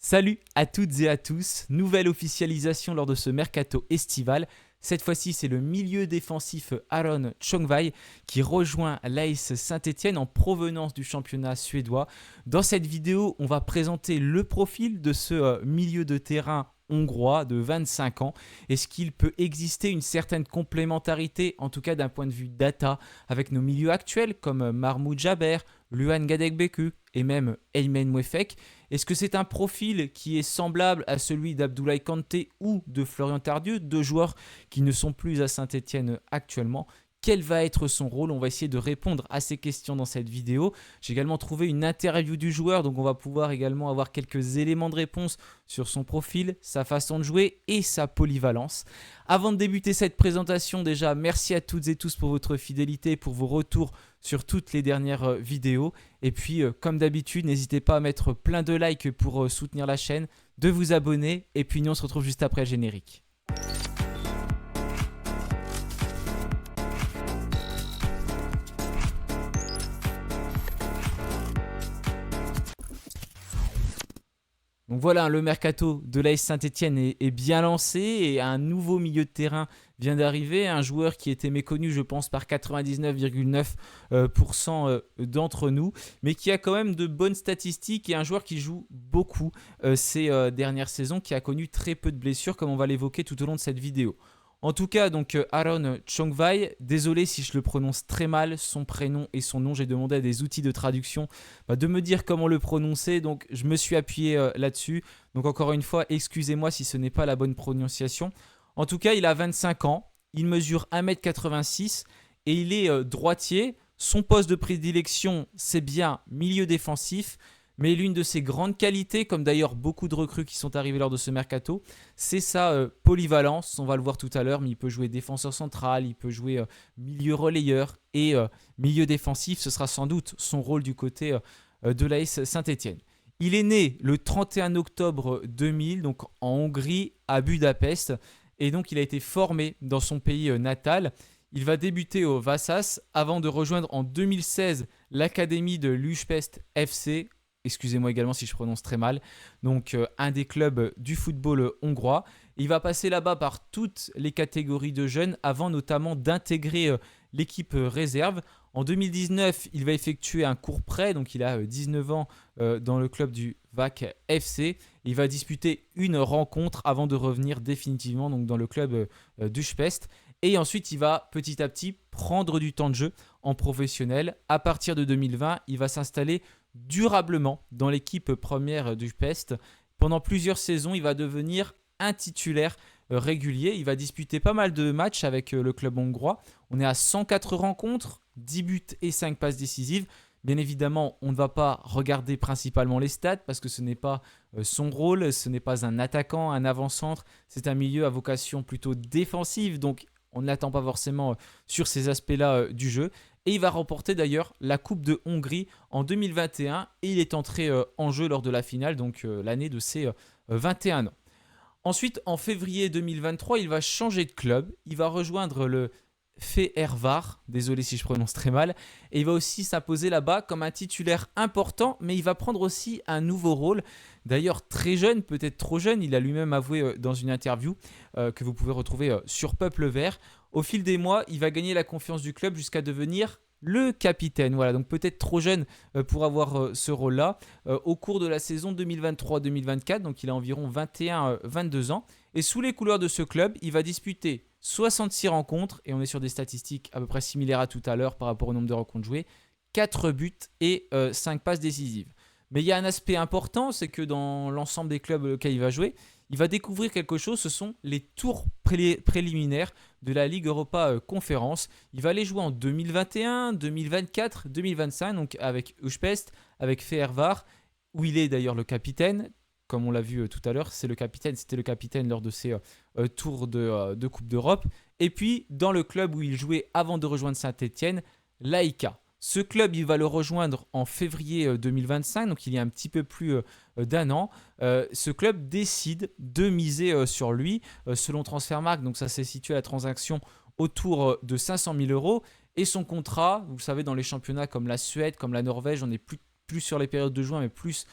Salut à toutes et à tous, nouvelle officialisation lors de ce mercato estival. Cette fois-ci, c'est le milieu défensif Aron Chongwei qui rejoint l'AS Saint-Étienne en provenance du championnat suédois. Dans cette vidéo, on va présenter le profil de ce milieu de terrain hongrois de 25 ans. Est-ce qu'il peut exister une certaine complémentarité, en tout cas d'un point de vue data, avec nos milieux actuels comme Mahmoud Jaber, Luan Gadegbeku et même Eymen Mwefek? Est-ce que c'est un profil qui est semblable à celui d'Abdoulaye Kanté ou de Florian Tardieu, deux joueurs qui ne sont plus à Saint-Étienne actuellement? Quel va être son rôle? On va essayer de répondre à ces questions dans cette vidéo. J'ai également trouvé une interview du joueur, donc on va pouvoir également avoir quelques éléments de réponse sur son profil, sa façon de jouer et sa polyvalence. Avant de débuter cette présentation, déjà, merci à toutes et tous pour votre fidélité, pour vos retours sur toutes les dernières vidéos. Et puis, comme d'habitude, n'hésitez pas à mettre plein de likes pour soutenir la chaîne, de vous abonner. Et puis, nous, on se retrouve juste après le générique. Donc voilà, le mercato de l'AS Saint-Étienne est bien lancé et un nouveau milieu de terrain vient d'arriver. Un joueur qui était méconnu, je pense, par 99,9% d'entre nous, mais qui a quand même de bonnes statistiques et un joueur qui joue beaucoup ces dernières saisons, qui a connu très peu de blessures, comme on va l'évoquer tout au long de cette vidéo. En tout cas, donc Aron Chongwei, désolé si je le prononce très mal, son prénom et son nom, j'ai demandé à des outils de traduction de me dire comment le prononcer, donc je me suis appuyé là-dessus. Donc encore une fois, excusez-moi si ce n'est pas la bonne prononciation. En tout cas, il a 25 ans, il mesure 1m86 et il est droitier. Son poste de prédilection, c'est bien milieu défensif. Mais l'une de ses grandes qualités, comme d'ailleurs beaucoup de recrues qui sont arrivées lors de ce mercato, c'est sa polyvalence. On va le voir tout à l'heure, mais il peut jouer défenseur central, il peut jouer milieu relayeur et milieu défensif. Ce sera sans doute son rôle du côté de l'AS Saint-Étienne. Il est né le 31 octobre 2000, donc en Hongrie, à Budapest. Et donc il a été formé dans son pays natal. Il va débuter au Vasas avant de rejoindre en 2016 l'académie de l'Újpest FC. Excusez-moi également si je prononce très mal. Donc un des clubs du football hongrois. Il va passer là-bas par toutes les catégories de jeunes avant notamment d'intégrer l'équipe réserve. En 2019, il va effectuer un court prêt, donc il a 19 ans dans le club du VAC FC. Il va disputer une rencontre avant de revenir définitivement donc, dans le club d'Újpest. Et ensuite, il va petit à petit prendre du temps de jeu en professionnel. À partir de 2020, il va s'installer durablement dans l'équipe première du Pest. Pendant plusieurs saisons, il va devenir un titulaire régulier. Il va disputer pas mal de matchs avec le club hongrois. On est à 104 rencontres, 10 buts et 5 passes décisives. Bien évidemment, on ne va pas regarder principalement les stats parce que ce n'est pas son rôle, ce n'est pas un attaquant, un avant-centre. C'est un milieu à vocation plutôt défensive, donc on ne l'attend pas forcément sur ces aspects-là du jeu. Et il va remporter d'ailleurs la Coupe de Hongrie en 2021 et il est entré en jeu lors de la finale, donc l'année de ses 21 ans. Ensuite, en février 2023, il va changer de club. Il va rejoindre le Fehervar, désolé si je prononce très mal, et il va aussi s'imposer là-bas comme un titulaire important, mais il va prendre aussi un nouveau rôle. D'ailleurs, très jeune, peut-être trop jeune, il a lui-même avoué dans une interview que vous pouvez retrouver sur Peuple Vert. Au fil des mois, il va gagner la confiance du club jusqu'à devenir le capitaine. Voilà, donc peut-être trop jeune pour avoir ce rôle-là. Au cours de la saison 2023-2024, donc il a environ 21-22 ans. Et sous les couleurs de ce club, il va disputer 66 rencontres, et on est sur des statistiques à peu près similaires à tout à l'heure par rapport au nombre de rencontres jouées, 4 buts et 5 passes décisives. Mais il y a un aspect important, c'est que dans l'ensemble des clubs auxquels il va jouer, il va découvrir quelque chose, ce sont les tours préliminaires de la Ligue Europa Conférence. Il va les jouer en 2021, 2024, 2025, donc avec Újpest, avec Fehervar, où il est d'ailleurs le capitaine. Comme on l'a vu tout à l'heure, c'était le capitaine lors de ses tours de Coupe d'Europe. Et puis, dans le club où il jouait avant de rejoindre Saint-Étienne, l'AEK. Ce club, il va le rejoindre en février 2025, donc il y a un petit peu plus d'un an. Ce club décide de miser sur lui. Selon Transfermarkt, donc ça s'est situé à la transaction autour de 500 000 euros. Et son contrat, vous le savez, dans les championnats comme la Suède, comme la Norvège, on n'est plus sur les périodes de juin, mais plus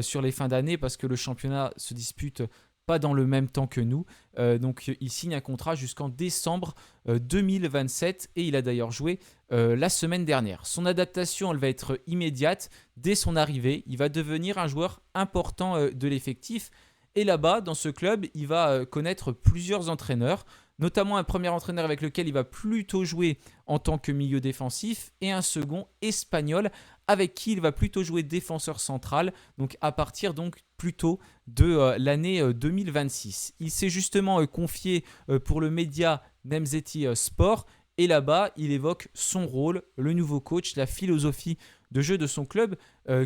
sur les fins d'année parce que le championnat se dispute pas dans le même temps que nous. Donc il signe un contrat jusqu'en décembre 2027 et il a d'ailleurs joué la semaine dernière. Son adaptation, elle va être immédiate. Dès son arrivée, il va devenir un joueur important de l'effectif. Et là-bas, dans ce club, il va connaître plusieurs entraîneurs, notamment un premier entraîneur avec lequel il va plutôt jouer en tant que milieu défensif et un second espagnol avec qui il va plutôt jouer défenseur central, donc à partir donc plutôt de l'année 2026. Il s'est justement confié pour le média Nemzeti Sport et là-bas, il évoque son rôle, le nouveau coach, la philosophie de jeu de son club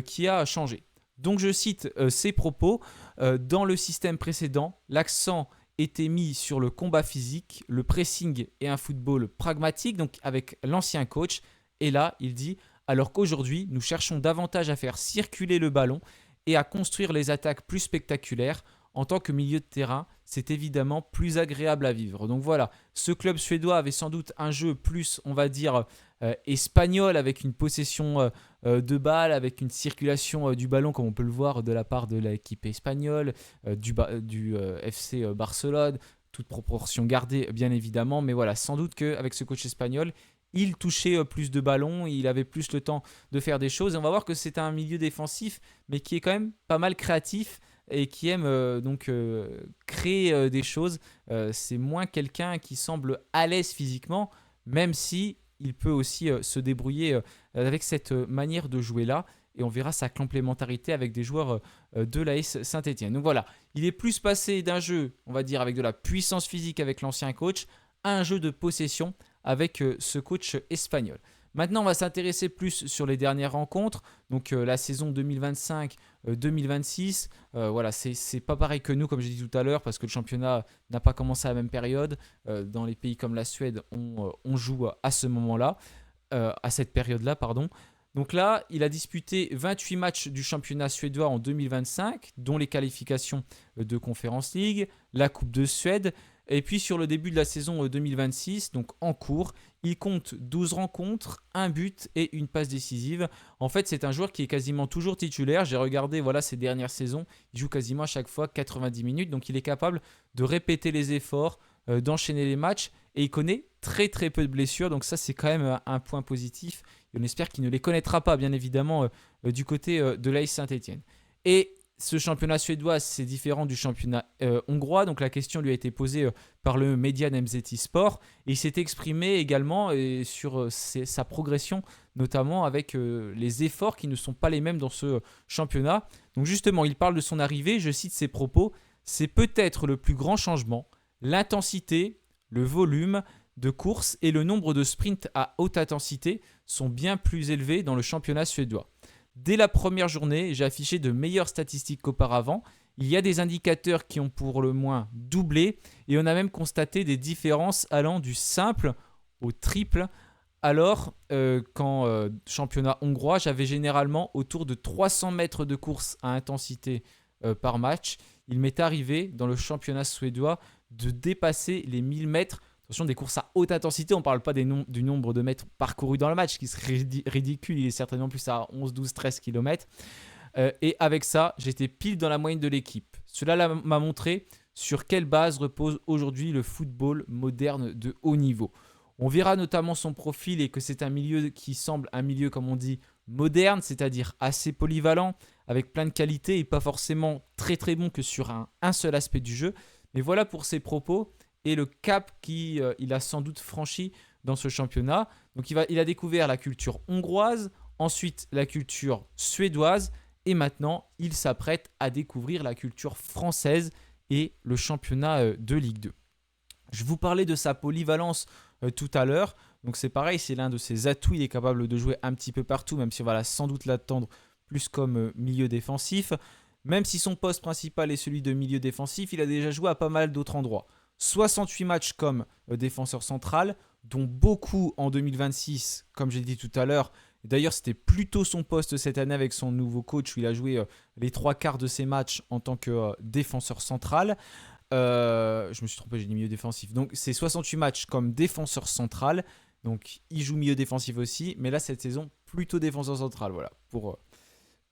qui a changé. Donc je cite ses propos, dans le système précédent, l'accent était mis sur le combat physique, le pressing et un football pragmatique, donc avec l'ancien coach. Et là, il dit, alors qu'aujourd'hui, nous cherchons davantage à faire circuler le ballon et à construire les attaques plus spectaculaires. En tant que milieu de terrain, c'est évidemment plus agréable à vivre. Donc voilà, ce club suédois avait sans doute un jeu plus, on va dire, espagnol, avec une possession de balle, avec une circulation du ballon, comme on peut le voir de la part de l'équipe espagnole, du FC Barcelone, toute proportion gardée bien évidemment. Mais voilà, sans doute qu'avec ce coach espagnol, il touchait plus de ballons, il avait plus le temps de faire des choses. Et on va voir que c'est un milieu défensif, mais qui est quand même pas mal créatif et qui aime créer des choses. C'est moins quelqu'un qui semble à l'aise physiquement, même si il peut aussi se débrouiller avec cette manière de jouer là. Et on verra sa complémentarité avec des joueurs de l'AS Saint-Etienne. Donc voilà, il est plus passé d'un jeu, on va dire, avec de la puissance physique avec l'ancien coach, à un jeu de possession avec ce coach espagnol. Maintenant, on va s'intéresser plus sur les dernières rencontres. Donc la saison 2025-2026, voilà, c'est pas pareil que nous, comme j'ai dit tout à l'heure, parce que le championnat n'a pas commencé à la même période. Dans les pays comme la Suède, on joue à ce moment-là, à cette période-là, pardon. Donc là, il a disputé 28 matchs du championnat suédois en 2025, dont les qualifications de Conference League, la Coupe de Suède. Et puis sur le début de la saison 2026, donc en cours, il compte 12 rencontres, un but et une passe décisive. En fait, c'est un joueur qui est quasiment toujours titulaire. J'ai regardé ses dernières saisons. Il joue quasiment à chaque fois 90 minutes. Donc il est capable de répéter les efforts, d'enchaîner les matchs. Et il connaît très très peu de blessures. Donc ça, c'est quand même un point positif. Et on espère qu'il ne les connaîtra pas, bien évidemment, du côté de l'AS Saint-Etienne. Et ce championnat suédois, c'est différent du championnat hongrois. Donc la question lui a été posée par le média Nemzeti Sport. Et il s'est exprimé également sur sa progression, notamment avec les efforts qui ne sont pas les mêmes dans ce championnat. Donc justement, il parle de son arrivée. Je cite ses propos. C'est peut-être le plus grand changement. L'intensité, le volume de course et le nombre de sprints à haute intensité sont bien plus élevés dans le championnat suédois. Dès la première journée, j'ai affiché de meilleures statistiques qu'auparavant. Il y a des indicateurs qui ont pour le moins doublé et on a même constaté des différences allant du simple au triple. Alors qu'en championnat hongrois, j'avais généralement autour de 300 mètres de course à intensité par match. Il m'est arrivé dans le championnat suédois de dépasser les 1000 mètres. Attention, des courses à haute intensité, on ne parle pas du nombre de mètres parcourus dans le match, qui serait ridicule, il est certainement plus à 11, 12, 13 km. Et avec ça, j'étais pile dans la moyenne de l'équipe. Cela m'a montré sur quelle base repose aujourd'hui le football moderne de haut niveau. On verra notamment son profil et que c'est un milieu qui semble un milieu, comme on dit, moderne, c'est-à-dire assez polyvalent, avec plein de qualités et pas forcément très très bon que sur un seul aspect du jeu. Mais voilà pour ses propos et le cap qu'il a sans doute franchi dans ce championnat. Donc il a découvert la culture hongroise, ensuite la culture suédoise et maintenant il s'apprête à découvrir la culture française et le championnat de Ligue 2. Je vous parlais de sa polyvalence tout à l'heure. Donc c'est pareil, c'est l'un de ses atouts. Il est capable de jouer un petit peu partout, même si on va sans doute l'attendre plus comme milieu défensif. Même si son poste principal est celui de milieu défensif, il a déjà joué à pas mal d'autres endroits. 68 matchs comme défenseur central, dont beaucoup en 2026, comme j'ai dit tout à l'heure. D'ailleurs, c'était plutôt son poste cette année avec son nouveau coach où il a joué les 3/4 de ses matchs en tant que défenseur central. Je me suis trompé, j'ai dit milieu défensif. Donc, c'est 68 matchs comme défenseur central. Donc, il joue milieu défensif aussi. Mais là, cette saison, plutôt défenseur central. Voilà, pour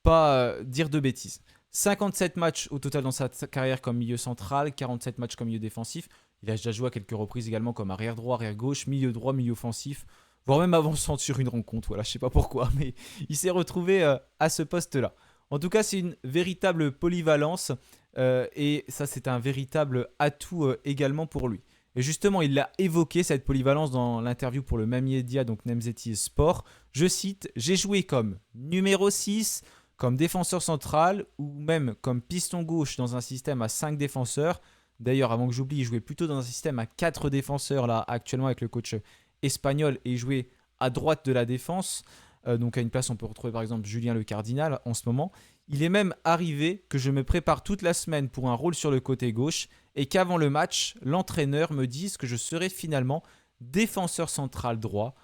pas dire de bêtises. 57 matchs au total dans sa carrière comme milieu central, 47 matchs comme milieu défensif. Il a déjà joué à quelques reprises également comme arrière droit, arrière gauche, milieu droit, milieu offensif, voire même avant-centre sur une rencontre. Voilà, je sais pas pourquoi, mais il s'est retrouvé à ce poste-là. En tout cas, c'est une véritable polyvalence et ça, c'est un véritable atout également pour lui. Et justement, il l'a évoqué, cette polyvalence, dans l'interview pour le même média, donc Nemzeti Sport. Je cite, j'ai joué comme numéro 6, comme défenseur central ou même comme piston gauche dans un système à 5 défenseurs. D'ailleurs, avant que j'oublie, il jouait plutôt dans un système à 4 défenseurs là actuellement avec le coach espagnol et il jouait à droite de la défense. Donc à une place, on peut retrouver par exemple Julien Le Cardinal en ce moment. Il est même arrivé que je me prépare toute la semaine pour un rôle sur le côté gauche et qu'avant le match, l'entraîneur me dise que je serai finalement défenseur central droit.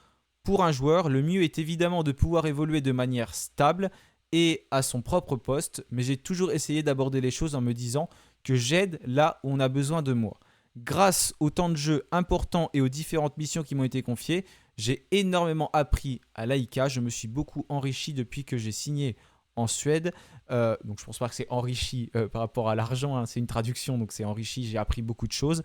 Pour un joueur, le mieux est évidemment de pouvoir évoluer de manière stable et à son propre poste, mais j'ai toujours essayé d'aborder les choses en me disant que j'aide là où on a besoin de moi. Grâce au temps de jeu important et aux différentes missions qui m'ont été confiées, j'ai énormément appris à l'AIK. Je me suis beaucoup enrichi depuis que j'ai signé en Suède. Donc je pense pas que c'est enrichi par rapport à l'argent, hein, c'est une traduction, donc c'est enrichi, j'ai appris beaucoup de choses.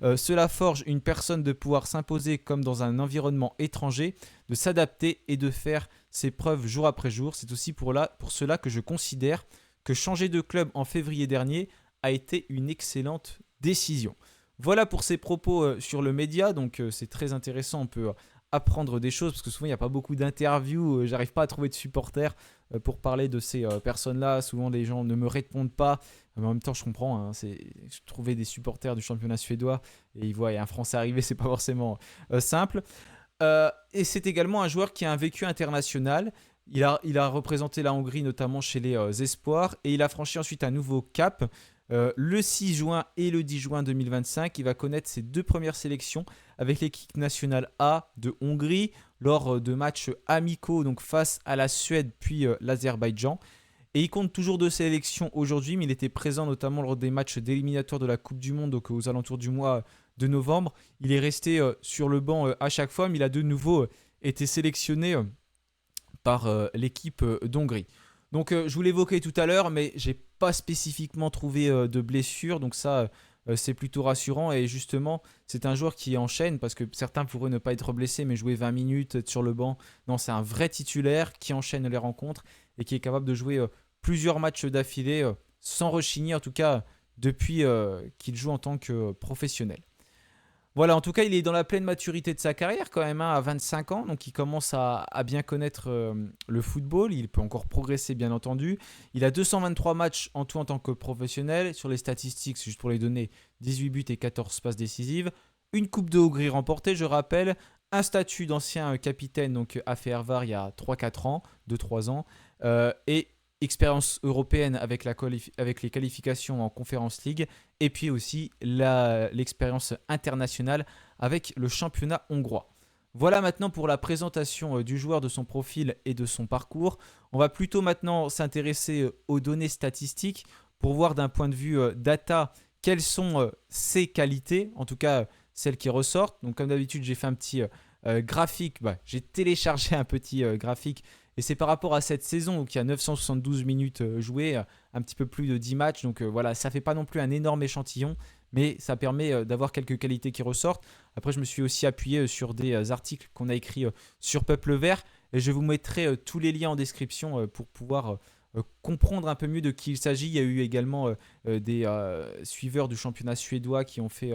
Cela forge une personne de pouvoir s'imposer comme dans un environnement étranger, de s'adapter et de faire ses preuves jour après jour. C'est aussi pour cela que je considère que changer de club en février dernier a été une excellente décision. Voilà pour ces propos sur le média, donc c'est très intéressant, on peut apprendre des choses parce que souvent il n'y a pas beaucoup d'interviews, j'arrive pas à trouver de supporters pour parler de ces personnes-là, souvent les gens ne me répondent pas, mais en même temps je comprends, hein, je trouvais des supporters du championnat suédois et ils voient un Français arriver, c'est pas forcément simple. Et c'est également un joueur qui a un vécu international. Il a représenté la Hongrie notamment chez les Espoirs et il a franchi ensuite un nouveau cap. Le 6 juin et le 10 juin 2025, il va connaître ses 2 premières sélections avec l'équipe nationale A de Hongrie lors de matchs amicaux donc face à la Suède puis l'Azerbaïdjan. Et il compte toujours 2 sélections aujourd'hui, mais il était présent notamment lors des matchs d'éliminatoire de la Coupe du Monde donc aux alentours du mois de novembre. Il est resté sur le banc à chaque fois, mais il a de nouveau été sélectionné par l'équipe d'Hongrie. Donc je vous l'évoquais tout à l'heure, mais j'ai pas spécifiquement trouvé de blessure, donc ça c'est plutôt rassurant. Et justement, c'est un joueur qui enchaîne, parce que certains pourraient ne pas être blessés, mais jouer 20 minutes, être sur le banc. Non, c'est un vrai titulaire qui enchaîne les rencontres et qui est capable de jouer plusieurs matchs d'affilée sans rechigner, en tout cas depuis qu'il joue en tant que professionnel. Voilà, en tout cas, il est dans la pleine maturité de sa carrière quand même, hein, à 25 ans, donc il commence à bien connaître le football, il peut encore progresser bien entendu. Il a 223 matchs en tout en tant que professionnel, sur les statistiques, c'est juste pour les donner, 18 buts et 14 passes décisives. Une Coupe de Hongrie remportée, je rappelle, un statut d'ancien capitaine, donc à Fehervar il y a 3-4 ans, 2-3 ans, et expérience européenne avec les qualifications en Conference League et puis aussi l'expérience internationale avec le championnat hongrois. Voilà maintenant pour la présentation du joueur, de son profil et de son parcours. On va plutôt maintenant s'intéresser aux données statistiques pour voir d'un point de vue data quelles sont ses qualités, en tout cas celles qui ressortent. Donc comme d'habitude, j'ai fait un petit graphique, j'ai téléchargé un petit graphique et c'est par rapport à cette saison où il y a 972 minutes jouées, un petit peu plus de 10 matchs. Donc voilà, ça ne fait pas non plus un énorme échantillon, mais ça permet d'avoir quelques qualités qui ressortent. Après, je me suis aussi appuyé sur des articles qu'on a écrits sur Peuple Vert. Et je vous mettrai tous les liens en description pour pouvoir comprendre un peu mieux de qui il s'agit. Il y a eu également des suiveurs du championnat suédois qui ont fait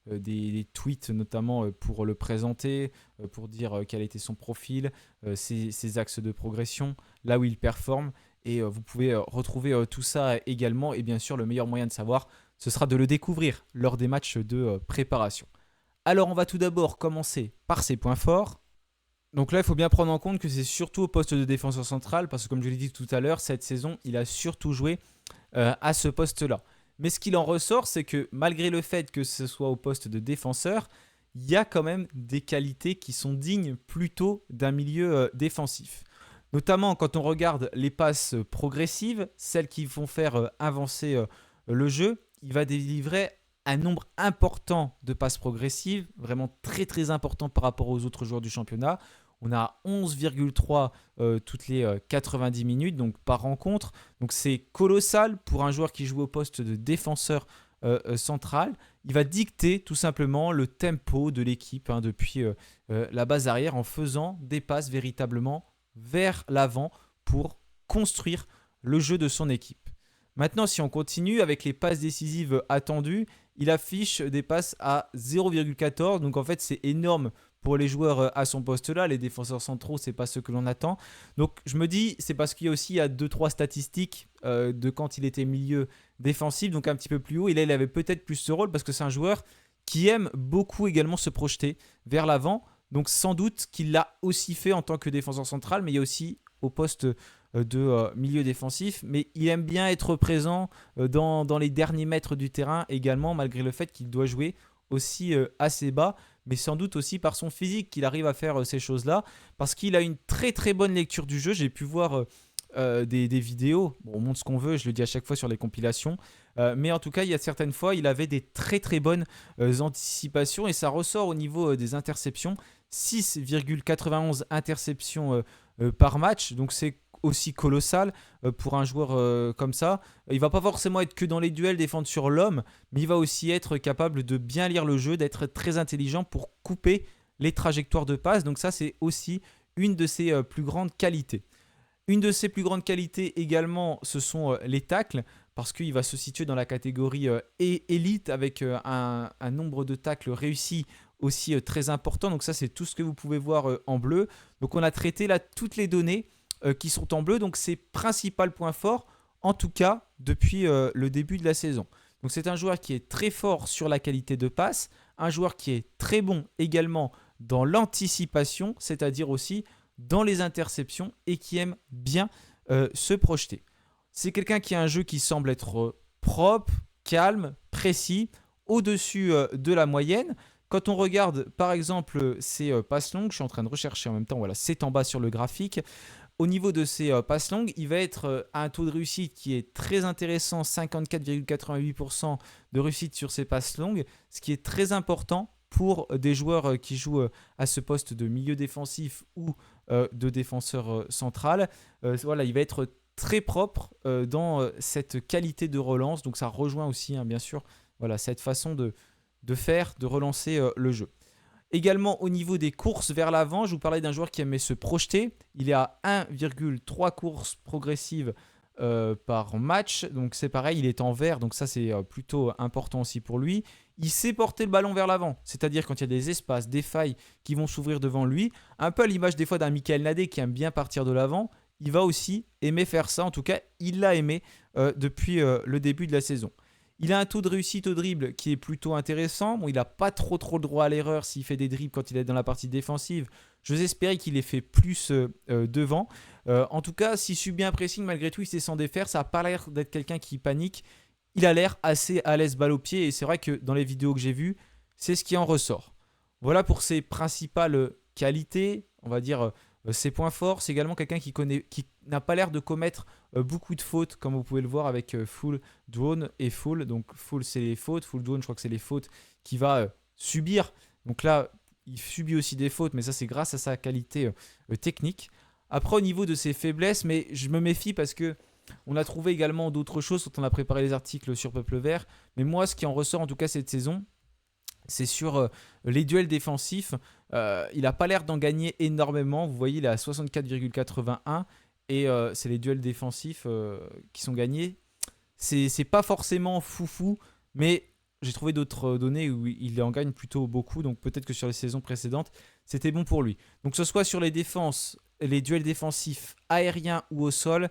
des tweets notamment pour le présenter, pour dire quel était son profil, ses axes de progression, là où il performe. Et vous pouvez retrouver tout ça également. Et bien sûr, le meilleur moyen de savoir, ce sera de le découvrir lors des matchs de préparation. Alors, on va tout d'abord commencer par ses points forts. Donc là, il faut bien prendre en compte que c'est surtout au poste de défenseur central, parce que comme je l'ai dit tout à l'heure, cette saison, il a surtout joué à ce poste-là. Mais ce qu'il en ressort, c'est que malgré le fait que ce soit au poste de défenseur, il y a quand même des qualités qui sont dignes plutôt d'un milieu défensif. Notamment quand on regarde les passes progressives, celles qui vont faire avancer le jeu, il va délivrer un nombre important de passes progressives, vraiment très très important par rapport aux autres joueurs du championnat. On a 11,3 toutes les 90 minutes donc par rencontre. Donc c'est colossal pour un joueur qui joue au poste de défenseur central. Il va dicter tout simplement le tempo de l'équipe depuis la base arrière en faisant des passes véritablement vers l'avant pour construire le jeu de son équipe. Maintenant, si on continue avec les passes décisives attendues, il affiche des passes à 0,14. Donc en fait, c'est énorme pour les joueurs à son poste là. Les défenseurs centraux, c'est pas ce que l'on attend. Donc je me dis, c'est parce qu'il y a aussi 2-3 statistiques de quand il était milieu défensif, donc un petit peu plus haut. Et là, il avait peut-être plus ce rôle parce que c'est un joueur qui aime beaucoup également se projeter vers l'avant. Donc sans doute qu'il l'a aussi fait en tant que défenseur central, mais il y a aussi au poste de milieu défensif, mais il aime bien être présent dans les derniers mètres du terrain également, malgré le fait qu'il doit jouer aussi assez bas, mais sans doute aussi par son physique qu'il arrive à faire ces choses-là, parce qu'il a une très très bonne lecture du jeu. J'ai pu voir des vidéos, bon, on montre ce qu'on veut, je le dis à chaque fois sur les compilations, mais en tout cas il y a certaines fois il avait des très très bonnes anticipations, et ça ressort au niveau des interceptions, 6,91 interceptions par match, donc c'est aussi colossal pour un joueur comme ça. Il va pas forcément être que dans les duels, défendre sur l'homme, mais il va aussi être capable de bien lire le jeu, d'être très intelligent pour couper les trajectoires de passe. Donc ça, c'est aussi une de ses plus grandes qualités. Une de ses plus grandes qualités également, ce sont les tacles, parce qu'il va se situer dans la catégorie élite avec un nombre de tacles réussis aussi très important. Donc ça, c'est tout ce que vous pouvez voir en bleu. Donc on a traité là toutes les données qui sont en bleu, donc ses principaux points forts, en tout cas depuis le début de la saison. Donc c'est un joueur qui est très fort sur la qualité de passe, un joueur qui est très bon également dans l'anticipation, c'est-à-dire aussi dans les interceptions, et qui aime bien se projeter. C'est quelqu'un qui a un jeu qui semble être propre, calme, précis, au-dessus de la moyenne. Quand on regarde par exemple ses passes longues, je suis en train de rechercher en même temps, voilà, c'est en bas sur le graphique. Au niveau de ses passes longues, il va être à un taux de réussite qui est très intéressant, 54,88% de réussite sur ses passes longues, ce qui est très important pour des joueurs qui jouent à ce poste de milieu défensif ou de défenseur central. Voilà, il va être très propre dans cette qualité de relance, donc ça rejoint aussi bien sûr voilà, cette façon de faire, de relancer le jeu. Également au niveau des courses vers l'avant, je vous parlais d'un joueur qui aimait se projeter. Il est à 1,3 courses progressives par match. Donc c'est pareil, il est en vert, donc ça c'est plutôt important aussi pour lui. Il sait porter le ballon vers l'avant, c'est-à-dire quand il y a des espaces, des failles qui vont s'ouvrir devant lui. Un peu à l'image des fois d'un Michael Nadé qui aime bien partir de l'avant. Il va aussi aimer faire ça, en tout cas il l'a aimé depuis le début de la saison. Il a un taux de réussite au dribble qui est plutôt intéressant. Bon, il n'a pas trop le droit à l'erreur s'il fait des dribbles quand il est dans la partie défensive. J'ose espérer qu'il les fait plus devant. En tout cas, s'il subit un pressing, malgré tout, il sait s'en défaire. Ça n'a pas l'air d'être quelqu'un qui panique. Il a l'air assez à l'aise balle au pied. Et c'est vrai que dans les vidéos que j'ai vues, c'est ce qui en ressort. Voilà pour ses principales qualités, on va dire ses points forts. C'est également quelqu'un qui n'a pas l'air de commettre beaucoup de fautes, comme vous pouvez le voir avec full drone et full. Donc full c'est les fautes, full drone je crois que c'est les fautes qu'il va subir. Donc là il subit aussi des fautes, mais ça c'est grâce à sa qualité technique. Après au niveau de ses faiblesses, mais je me méfie parce que on a trouvé également d'autres choses quand on a préparé les articles sur Peuple Vert. Mais moi ce qui en ressort en tout cas cette saison, c'est sur les duels défensifs. Il n'a pas l'air d'en gagner énormément. Vous voyez, il est à 64,81 et c'est les duels défensifs qui sont gagnés. C'est pas forcément foufou, mais j'ai trouvé d'autres données où il en gagne plutôt beaucoup. Donc peut-être que sur les saisons précédentes, c'était bon pour lui. Donc que ce soit sur les défenses, les duels défensifs aériens ou au sol,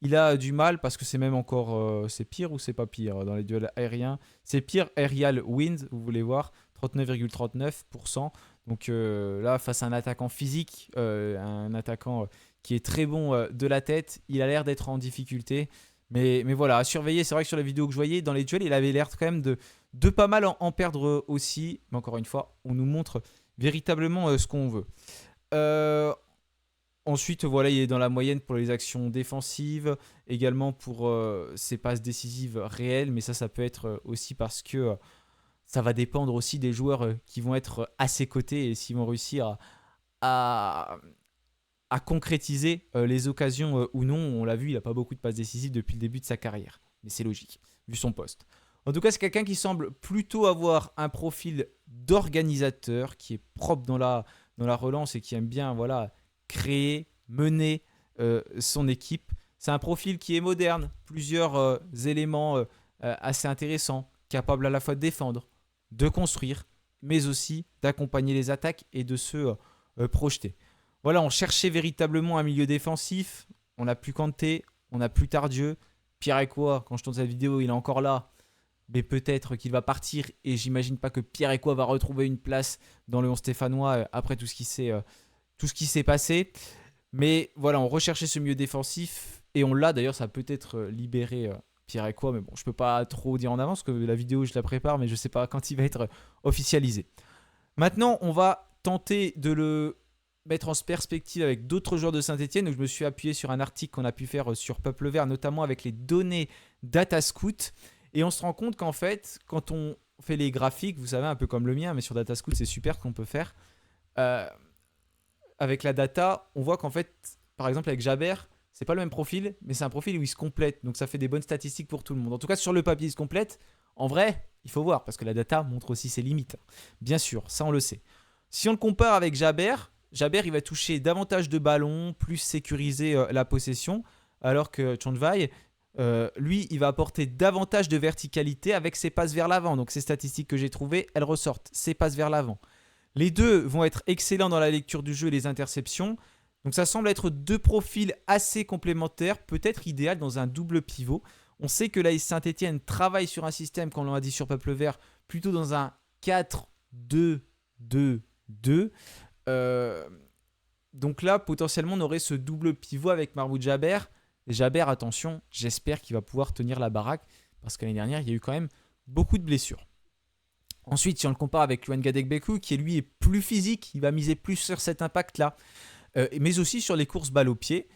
il a du mal parce que c'est même encore c'est pire ou c'est pas pire dans les duels aériens. C'est pire aerial wins, vous voulez voir, 39,39%. Donc là, face à un attaquant physique, un attaquant qui est très bon de la tête, il a l'air d'être en difficulté. Mais voilà, à surveiller. C'est vrai que sur la vidéo que je voyais, dans les duels, il avait l'air quand même de pas mal en perdre aussi. Mais encore une fois, on nous montre véritablement ce qu'on veut. Ensuite, voilà, il est dans la moyenne pour les actions défensives, également pour ses passes décisives réelles, mais ça peut être aussi parce que ça va dépendre aussi des joueurs qui vont être à ses côtés et s'ils vont réussir à concrétiser les occasions ou non. On l'a vu, il n'a pas beaucoup de passes décisives depuis le début de sa carrière. Mais c'est logique, vu son poste. En tout cas, c'est quelqu'un qui semble plutôt avoir un profil d'organisateur, qui est propre dans la relance et qui aime bien créer, mener son équipe. C'est un profil qui est moderne, plusieurs éléments assez intéressants, capable à la fois de défendre, de construire, mais aussi d'accompagner les attaques et de se projeter. Voilà, on cherchait véritablement un milieu défensif. On n'a plus Kanté, on n'a plus Tardieu. Pierre-Ekwa, quand je tourne cette vidéo, il est encore là. Mais peut-être qu'il va partir. Et j'imagine pas que Pierre-Ekwa va retrouver une place dans le 11 stéphanois après tout ce qui s'est passé. Mais voilà, on recherchait ce milieu défensif. Et on l'a d'ailleurs, ça a peut-être libéré Pierre-Ekwa. Mais bon, je peux pas trop dire en avance, parce que la vidéo, je la prépare, mais je sais pas quand il va être officialisé. Maintenant, on va tenter de le mettre en perspective avec d'autres joueurs de Saint-Etienne. Donc, je me suis appuyé sur un article qu'on a pu faire sur Peuple Vert, notamment avec les données Datascout. Et on se rend compte qu'en fait, quand on fait les graphiques, vous savez, un peu comme le mien, mais sur Datascout, c'est super ce qu'on peut faire. Avec la data, on voit qu'en fait, par exemple, avec Jabert, c'est pas le même profil, mais c'est un profil où il se complète. Donc, ça fait des bonnes statistiques pour tout le monde. En tout cas, sur le papier, il se complète. En vrai, il faut voir, parce que la data montre aussi ses limites. Bien sûr, ça, on le sait. Si on le compare avec Jabert, il va toucher davantage de ballons, plus sécuriser la possession, alors que Chonvai, lui, il va apporter davantage de verticalité avec ses passes vers l'avant. Donc ces statistiques que j'ai trouvées, elles ressortent, ses passes vers l'avant. Les deux vont être excellents dans la lecture du jeu et les interceptions. Donc ça semble être deux profils assez complémentaires, peut-être idéal dans un double pivot. On sait que l'AS Saint-Etienne travaille sur un système, comme on l'a dit sur Peuple Vert, plutôt dans un 4-2-2-2. Donc là, potentiellement, on aurait ce double pivot avec Mahmoud Jabert. Et Jabert, attention, j'espère qu'il va pouvoir tenir la baraque, parce que l'année dernière, il y a eu quand même beaucoup de blessures. Ensuite, si on le compare avec Luan Gadegbeku, qui lui est plus physique, il va miser plus sur cet impact-là, mais aussi sur les courses balle au pied,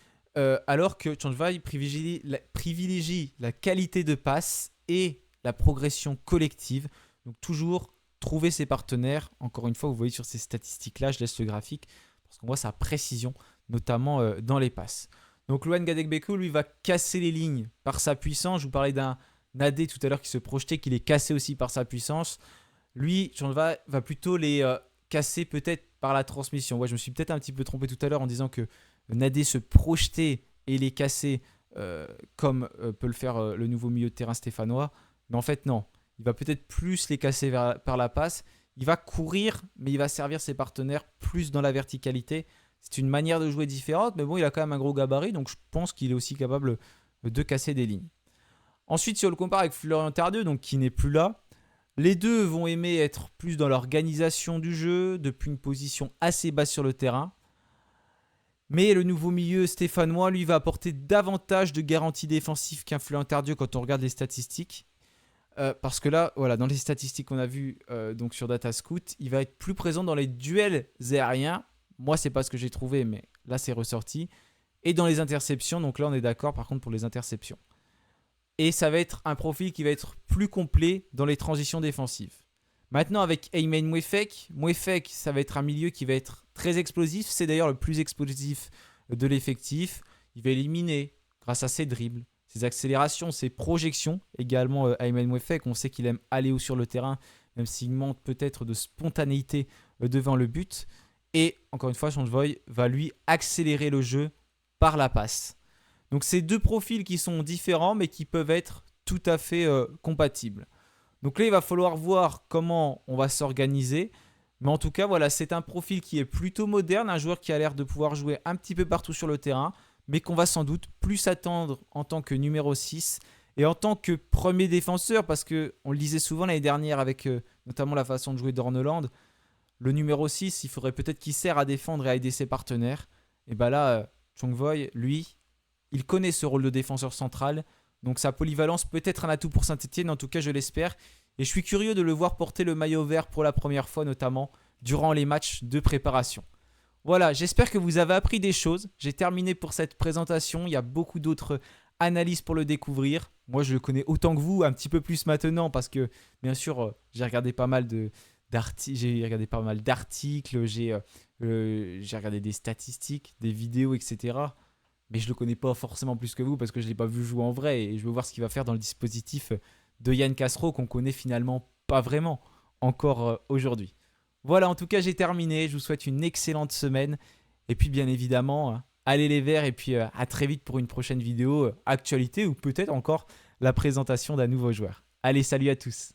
alors que Chonvai privilégie la qualité de passe et la progression collective. Donc toujours trouver ses partenaires. Encore une fois, vous voyez sur ces statistiques-là, je laisse le graphique, parce qu'on voit sa précision, notamment dans les passes. Donc Luan Gadegbeku, lui, va casser les lignes par sa puissance. Je vous parlais d'un Nadé tout à l'heure qui se projetait, qu'il est cassé aussi par sa puissance. Lui, Chonvai va plutôt les casser peut-être par la transmission. Ouais, je me suis peut-être un petit peu trompé tout à l'heure en disant que Nadé se projetait et les casser comme peut le faire le nouveau milieu de terrain stéphanois. Mais en fait, non. Il va peut-être plus les casser par la passe. Il va courir, mais il va servir ses partenaires plus dans la verticalité. C'est une manière de jouer différente, mais bon, il a quand même un gros gabarit, donc je pense qu'il est aussi capable de casser des lignes. Ensuite, si on le compare avec Florian Tardieu, donc qui n'est plus là, les deux vont aimer être plus dans l'organisation du jeu, depuis une position assez basse sur le terrain. Mais le nouveau milieu stéphanois, lui, va apporter davantage de garanties défensives qu'un Florian Tardieu quand on regarde les statistiques. Parce que là, voilà, dans les statistiques qu'on a vues donc sur Datascout, il va être plus présent dans les duels aériens. Moi, c'est pas ce que j'ai trouvé, mais là, c'est ressorti. Et dans les interceptions, donc là, on est d'accord, par contre, pour les interceptions. Et ça va être un profil qui va être plus complet dans les transitions défensives. Maintenant, avec Aymen Mouefek, ça va être un milieu qui va être très explosif. C'est d'ailleurs le plus explosif de l'effectif. Il va éliminer, grâce à ses dribbles, ses accélérations, ses projections. Également, Aymen Mouefek, on sait qu'il aime aller haut sur le terrain, même s'il manque peut-être de spontanéité devant le but. Et encore une fois, Chonvai va lui accélérer le jeu par la passe. Donc c'est deux profils qui sont différents mais qui peuvent être tout à fait compatibles. Donc là, il va falloir voir comment on va s'organiser. Mais en tout cas, voilà, c'est un profil qui est plutôt moderne, un joueur qui a l'air de pouvoir jouer un petit peu partout sur le terrain, mais qu'on va sans doute plus attendre en tant que numéro 6 et en tant que premier défenseur, parce qu'on le disait souvent l'année dernière avec notamment la façon de jouer d'Orneland. Le numéro 6, il faudrait peut-être qu'il sert à défendre et à aider ses partenaires. Et bien là, Chonvai, lui, il connaît ce rôle de défenseur central. Donc sa polyvalence peut être un atout pour Saint-Etienne, en tout cas je l'espère. Et je suis curieux de le voir porter le maillot vert pour la première fois, notamment durant les matchs de préparation. Voilà, j'espère que vous avez appris des choses. J'ai terminé pour cette présentation. Il y a beaucoup d'autres analyses pour le découvrir. Moi, je le connais autant que vous, un petit peu plus maintenant, parce que, bien sûr, j'ai regardé pas mal d'articles, j'ai J'ai regardé des statistiques, des vidéos, etc. Mais je le connais pas forcément plus que vous parce que je l'ai pas vu jouer en vrai et je veux voir ce qu'il va faire dans le dispositif de Yann Castro qu'on connaît finalement pas vraiment encore aujourd'hui. Voilà, en tout cas j'ai terminé. Je vous souhaite une excellente semaine et puis bien évidemment, allez les Verts et puis à très vite pour une prochaine vidéo actualité ou peut-être encore la présentation d'un nouveau joueur. Allez, salut à tous.